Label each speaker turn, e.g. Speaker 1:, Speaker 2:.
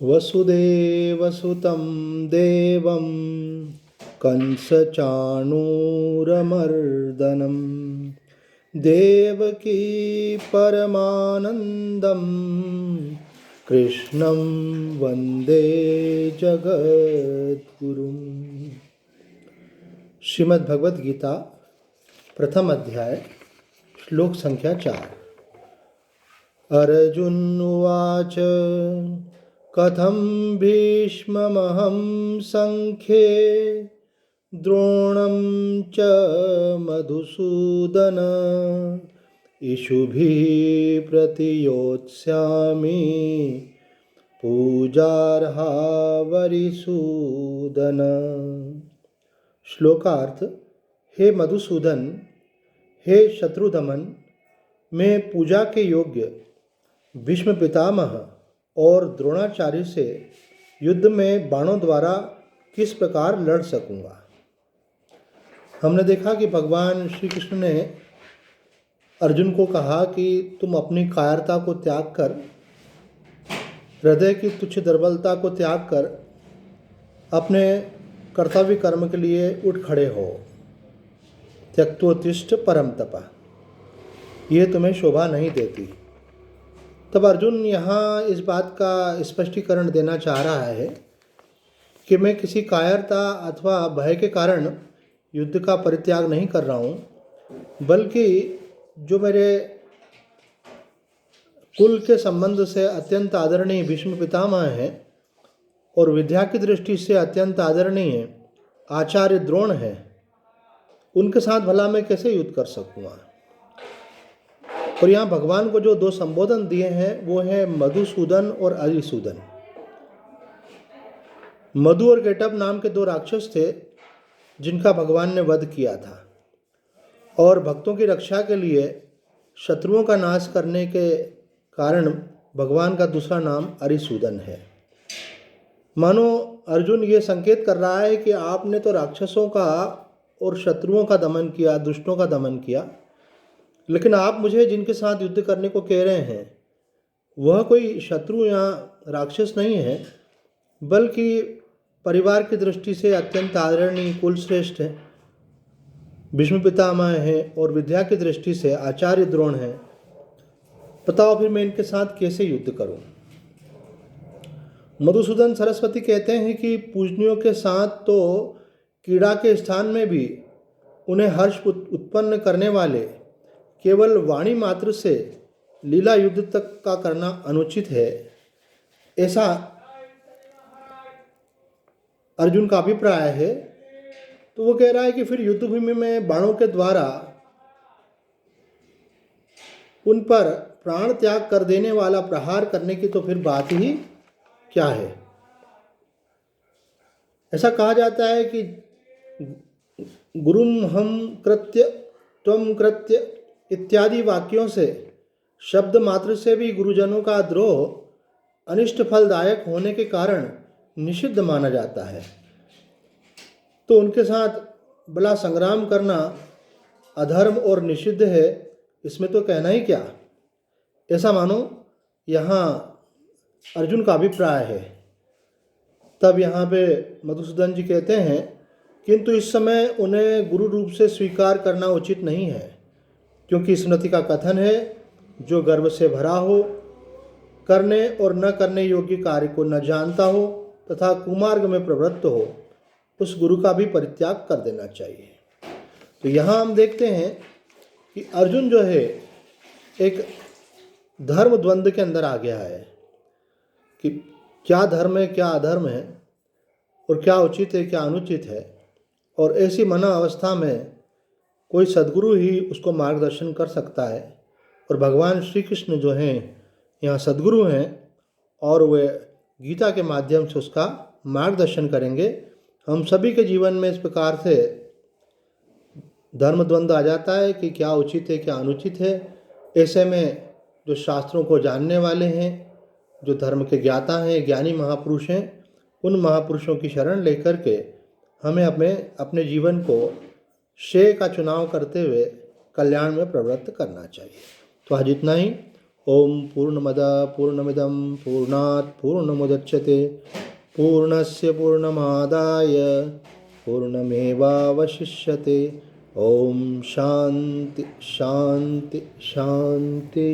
Speaker 1: वसुदेवसुतं देवं कंसचाणूरमर्दनं देवकी परमानन्दं कृष्णं वन्दे जगद्गुरुम्। श्रीमद् भगवद गीता प्रथम अध्याय श्लोक संख्या 4। अर्जुन उवाच कथं भीष्ममहं संख्ये द्रोणं च मधुसूदन इषुभिः प्रतियोत्स्यामि पूजार्हा वरिसूदन। श्लोकार्थ। हे मधुसूदन, हे शत्रुदमन, मैं पूजा के योग्य भीष्म पितामह और द्रोणाचार्य से युद्ध में बाणों द्वारा किस प्रकार लड़ सकूंगा। हमने देखा कि भगवान श्री कृष्ण ने अर्जुन को कहा कि तुम अपनी कायरता को त्याग कर, हृदय की तुच्छ दुर्बलता को त्याग कर अपने कर्तव्य कर्म के लिए उठ खड़े हो। त्यक्तोत्तिष्ठ परम तपः, ये तुम्हें शोभा नहीं देती। तब अर्जुन यहाँ इस बात का स्पष्टीकरण देना चाह रहा है कि मैं किसी कायरता अथवा भय के कारण युद्ध का परित्याग नहीं कर रहा हूँ, बल्कि जो मेरे कुल के संबंध से अत्यंत आदरणीय भीष्म पितामह हैं और विद्या की दृष्टि से अत्यंत आदरणीय आचार्य द्रोण हैं, उनके साथ भला मैं कैसे युद्ध कर सकूँगा। और यहाँ भगवान को जो दो संबोधन दिए हैं वो है मधुसूदन और अरिसूदन। मधु और केटव नाम के दो राक्षस थे जिनका भगवान ने वध किया था, और भक्तों की रक्षा के लिए शत्रुओं का नाश करने के कारण भगवान का दूसरा नाम अरिसूदन है। मानो अर्जुन ये संकेत कर रहा है कि आपने तो राक्षसों का और शत्रुओं का दमन किया, दुष्टों का दमन किया, लेकिन आप मुझे जिनके साथ युद्ध करने को कह रहे हैं वह कोई शत्रु या राक्षस नहीं है, बल्कि परिवार की दृष्टि से अत्यंत आदरणीय कुलश्रेष्ठ हैं, भीष्म पितामह हैं, और विद्या की दृष्टि से आचार्य द्रोण हैं। बताओ फिर मैं इनके साथ कैसे युद्ध करूं। मधुसूदन सरस्वती कहते हैं कि पूजनियों के साथ तो कीड़ा के स्थान में भी उन्हें हर्ष उत्पन्न करने वाले केवल वाणी मात्र से लीला युद्ध तक का करना अनुचित है, ऐसा अर्जुन का अभिप्राय है। तो वो कह रहा है कि फिर युद्ध भूमि में बाणों के द्वारा उन पर प्राण त्याग कर देने वाला प्रहार करने की तो फिर बात ही क्या है। ऐसा कहा जाता है कि गुरुम हम कृत्य त्वम कृत्य इत्यादि वाक्यों से शब्द मात्र से भी गुरुजनों का द्रोह अनिष्ट फलदायक होने के कारण निषिद्ध माना जाता है। तो उनके साथ बला संग्राम करना अधर्म और निषिद्ध है, इसमें तो कहना ही क्या। ऐसा मानो यहाँ अर्जुन का अभिप्राय है। तब यहाँ पे मधुसूदन जी कहते हैं किंतु इस समय उन्हें गुरु रूप से स्वीकार करना उचित नहीं है, क्योंकि स्मृति का कथन है जो गर्व से भरा हो, करने और न करने योग्य कार्य को न जानता हो तथा कुमार्ग में प्रवृत्त हो, उस गुरु का भी परित्याग कर देना चाहिए। तो यहाँ हम देखते हैं कि अर्जुन जो है एक धर्म द्वंद्व के अंदर आ गया है कि क्या धर्म है, क्या अधर्म है, और क्या उचित है, क्या अनुचित है। और ऐसी मना अवस्था में कोई सद्गुरु ही उसको मार्गदर्शन कर सकता है, और भगवान श्री कृष्ण जो हैं यहाँ सद्गुरु हैं और वे गीता के माध्यम से उसका मार्गदर्शन करेंगे। हम सभी के जीवन में इस प्रकार से धर्म द्वंद्व आ जाता है कि क्या उचित है, क्या अनुचित है। ऐसे में जो शास्त्रों को जानने वाले हैं, जो धर्म के ज्ञाता हैं, ज्ञानी महापुरुष हैं, उन महापुरुषों की शरण लेकर के हमें अपने जीवन को श्रेय का चुनाव करते हुए कल्याण में प्रवृत्त करना चाहिए। तो आज इतना ही। ओम पूर्णमदा पूर्णमिदं पूर्णात् पूर्णमुदच्यते पूर्णस्य पूर्णमादाय पूर्णमेवावशिष्यते। ओम शांति शांति शांति।